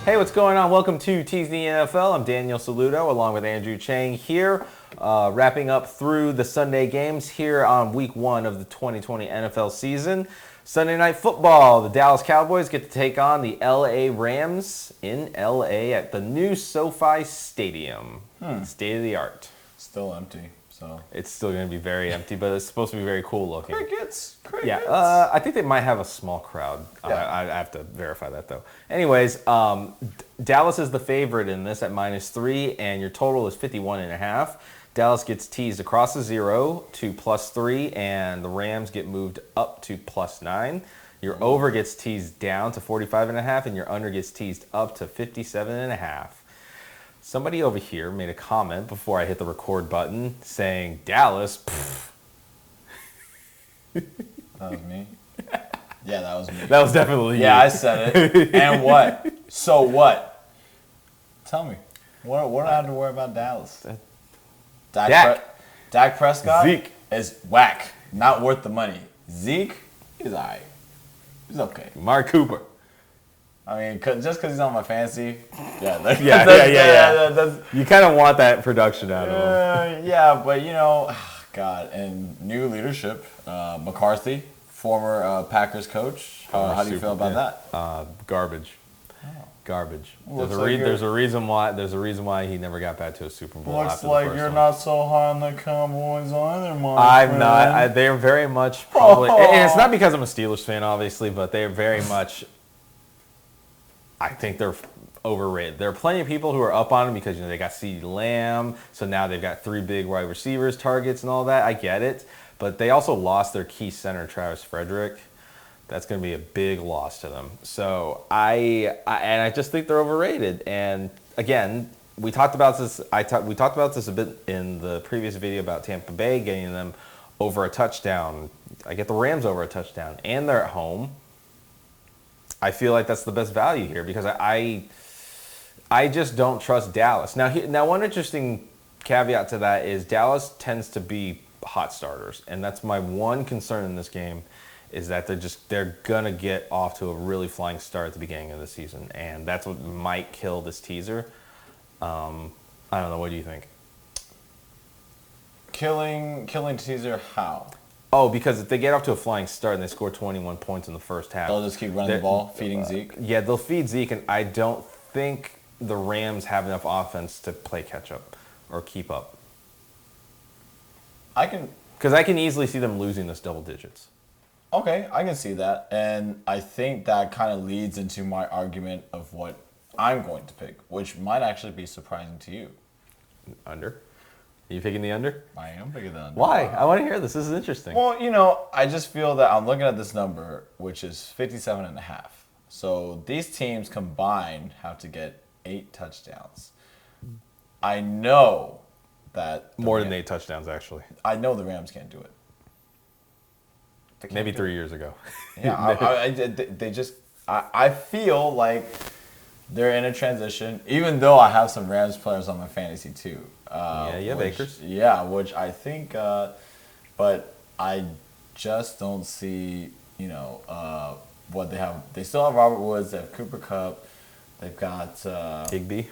Hey, what's going on? Welcome to Teasing the NFL. I'm Daniel Saludo along with Andrew Chang here, wrapping up through the Sunday games here on week 1 of the 2020 NFL season. Sunday Night Football, the Dallas Cowboys get to take on the LA Rams in LA at the new SoFi Stadium. State of the art. Still empty, so. It's still going to be very empty, but it's supposed to be very cool looking. Crickets. Yeah, I think they might have a small crowd. Yeah. I have to verify that, though. Anyways, Dallas is the favorite in this at -3, and your total is 51.5. Dallas gets teased across the 0 to +3, and the Rams get moved up to +9. Your over gets teased down to 45.5, and your under gets teased up to 57.5. Somebody over here made a comment before I hit the record button saying, Dallas, pfft. That was me? Yeah, that was me. That was definitely you. Yeah, I said it. And what? So what? Tell me. What do I have to worry about Dallas? Dak Prescott Zeke is whack. Not worth the money. Zeke, he's all right. He's okay. Mark Cooper. I mean, just because he's on my fantasy, yeah. You kind of want that production out of him. Yeah, but God, and new leadership, McCarthy, former Packers coach. How do you feel about that? Garbage. Oh. Garbage. Looks There's a reason why he never got back to a Super Bowl. Looks after like the first you're one. not so high on the Cowboys either, my I'm friend. not. They're very much probably, and it's not because I'm a Steelers fan, obviously, but they're very much. I think they're overrated. There are plenty of people who are up on them because they got CeeDee Lamb, so now they've got 3 big wide receivers, targets, and all that. I get it, but they also lost their key center, Travis Frederick. That's going to be a big loss to them. So I just think they're overrated. And again, we talked about this. We talked about this a bit in the previous video about Tampa Bay getting them over a touchdown. I get the Rams over a touchdown, and they're at home. I feel like that's the best value here because I just don't trust Dallas. Now one interesting caveat to that is Dallas tends to be hot starters, and that's my one concern in this game is that they're gonna get off to a really flying start at the beginning of the season, and that's what might kill this teaser. I don't know. What do you think? Killing teaser how? Oh, because if they get off to a flying start and they score 21 points in the first half, They'll just keep running the ball, feeding Zeke? Yeah, they'll feed Zeke, and I don't think the Rams have enough offense to play catch-up or keep up. Because I can easily see them losing this double digits. Okay, I can see that. And I think that kind of leads into my argument of what I'm going to pick, which might actually be surprising to you. Under? Are you picking the under? I am picking the under. Why? I want to hear this. This is interesting. Well, I just feel that I'm looking at this number, which is 57.5. So these teams combined have to get 8 touchdowns. I know that... More than 8 touchdowns, actually. I know the Rams can't do it. Maybe 3 years ago. Yeah, I feel like they're in a transition, even though I have some Rams players on my fantasy too. Yeah, you have Akers. Yeah, which I think, but I just don't see, what they have. They still have Robert Woods, they have Cooper Kupp, they've got Higbee.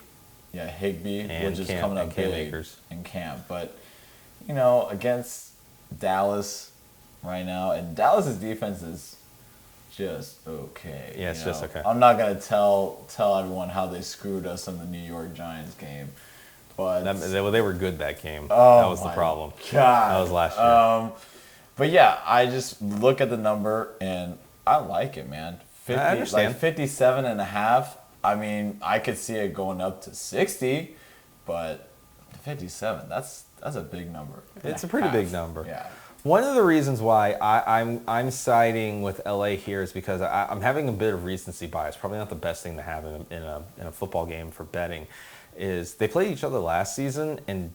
Yeah, Higbee, and which is Cam, coming up and Cam big, Akers. and Cam. But, against Dallas right now, and Dallas's defense is just okay. Yeah, it's just okay. I'm not gonna tell everyone how they screwed us in the New York Giants game, but they were good that game. Oh, that was the problem. God. That was last year. But yeah, I just look at the number and I like it, man. 50, I understand. Like 57.5. I mean, I could see it going up to 60, but 57, that's a big number. It's a pretty big number. Yeah. One of the reasons why I'm siding with LA here is because I'm having a bit of recency bias. Probably not the best thing to have in a football game for betting. Is they played each other last season and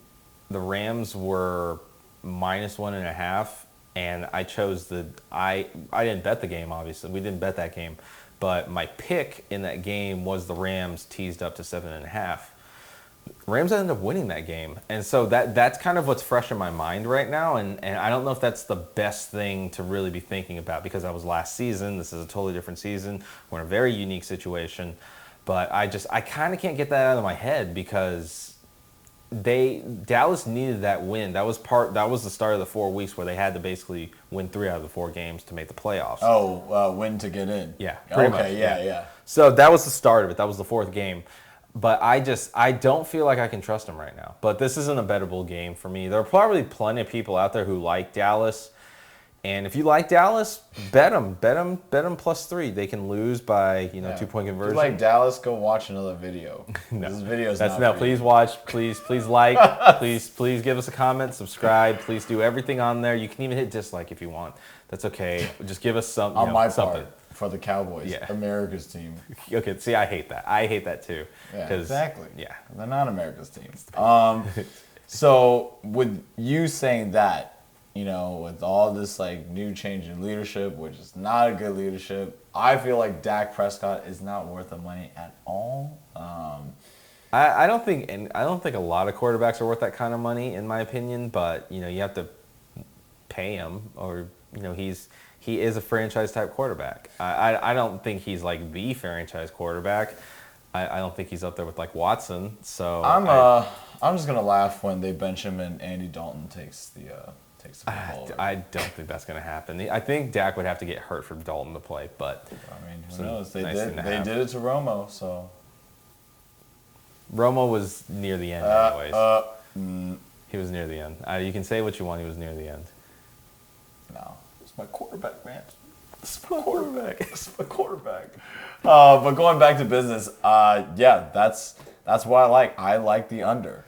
the Rams were -1.5, and I chose I didn't bet the game, obviously. We didn't bet that game, but my pick in that game was the Rams teased up to 7.5. Rams ended up winning that game. And so that's kind of what's fresh in my mind right now. And I don't know if that's the best thing to really be thinking about because that was last season. This is a totally different season. We're in a very unique situation. But I kind of can't get that out of my head because Dallas needed that win. That was the start of the 4 weeks where they had to basically win 3 out of the 4 games to make the playoffs. Oh, win to get in. Yeah, pretty much. Yeah. So that was the start of it. That was the 4th game. But I don't feel like I can trust them right now. But this isn't a bettable game for me. There are probably plenty of people out there who like Dallas. And if you like Dallas, bet them +3. They can lose by 2-point conversion. If you like Dallas, go watch another video. No, this video's that's not no. for Please you. watch. Please like. please give us a comment. Subscribe. Please do everything on there. You can even hit dislike if you want. That's okay. Just give us some. On my something. part, for the Cowboys, Yeah. America's team. Okay. See, I hate that. I hate that too. Yeah, exactly. Yeah. They're not America's team. So with you saying that, with all this like new change in leadership, which is not a good leadership, I feel like Dak Prescott is not worth the money at all. I don't think a lot of quarterbacks are worth that kind of money, in my opinion. But you have to pay him, or he is a franchise type quarterback. I don't think he's like the franchise quarterback. I don't think he's up there with like Watson. So I'm just gonna laugh when they bench him and Andy Dalton takes the ball over. I don't think that's going to happen. I think Dak would have to get hurt for Dalton to play, but I mean, who knows? They nice did it to Romo, so Romo was near the end, anyways. He was near the end. You can say what you want. He was near the end. No, it's my quarterback, man. It's my quarterback. It's my quarterback. But going back to business, that's what I like. I like the under.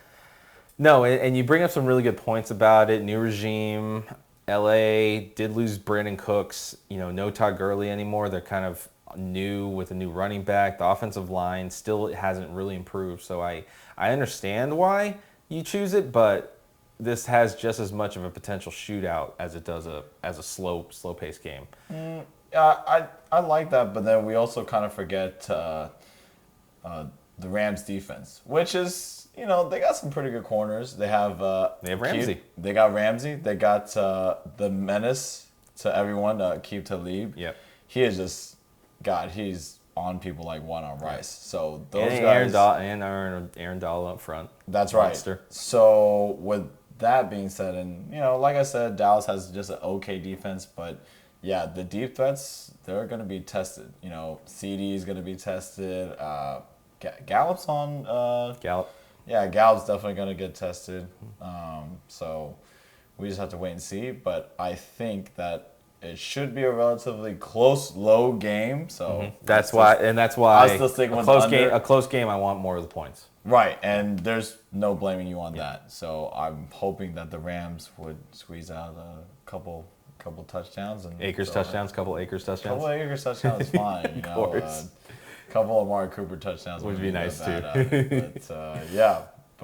No, and you bring up some really good points about it. New regime, LA did lose Brandon Cooks. No Todd Gurley anymore. They're kind of new with a new running back. The offensive line still hasn't really improved. So I understand why you choose it, but this has just as much of a potential shootout as it does as a slow paced game. I like that, but then we also kind of forget the Rams defense, which is. They got some pretty good corners. They have Ramsey. They got Ramsey. They got the menace to everyone, Aqib Talib. Yep. He is just he's on people like one on rice. So those and guys Aaron Donald up front. That's right. Monster. So with that being said, and like I said, Dallas has just an okay defense, but yeah, the deep threats, they're going to be tested. CD is going to be tested. Gallup's on Gallup. Yeah, Gallup's definitely going to get tested. So we just have to wait and see. But I think that it should be a relatively close, low game. So that's why I still think a close game. I want more of the points. Right, and there's no blaming you on that. So I'm hoping that the Rams would squeeze out a couple touchdowns and touchdowns. Couple Akers touchdowns is fine. Of course. Couple of Amari Cooper touchdowns would be nice too. But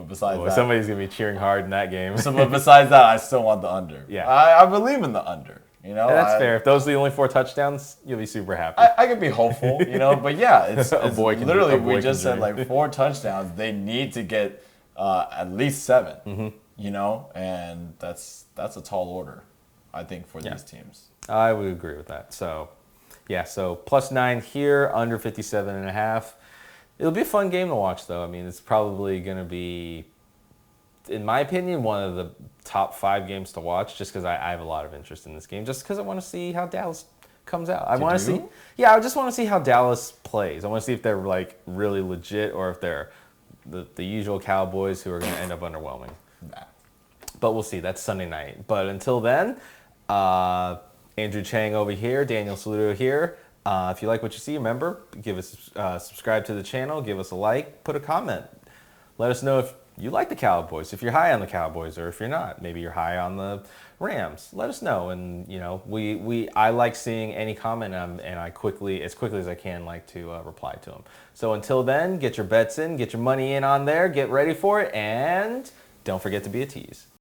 besides that, somebody's gonna be cheering hard in that game. But besides that, I still want the under. Yeah, I believe in the under. And that's fair. If those are the only 4 touchdowns, you'll be super happy. I could be hopeful, but yeah, it's literally we just said dream. like 4 touchdowns. They need to get at least 7. And that's a tall order, I think, for these teams. I would agree with that. So. Yeah, so +9 here, under 57.5. It'll be a fun game to watch, though. I mean, it's probably going to be, in my opinion, one of the top 5 games to watch, just because I have a lot of interest in this game, just because I want to see how Dallas comes out. I want to see. Yeah, I just want to see how Dallas plays. I want to see if they're like really legit or if they're the usual Cowboys who are going to end up underwhelming. Nah. But we'll see. That's Sunday night. But until then, Andrew Chang over here, Daniel Saludo here. If you like what you see, remember, give us subscribe to the channel, give us a like, put a comment. Let us know if you like the Cowboys, if you're high on the Cowboys, or if you're not. Maybe you're high on the Rams. Let us know. And I like seeing any comment, and I as quickly as I can, like to reply to them. So until then, get your bets in, get your money in on there, get ready for it, and don't forget to be a tease.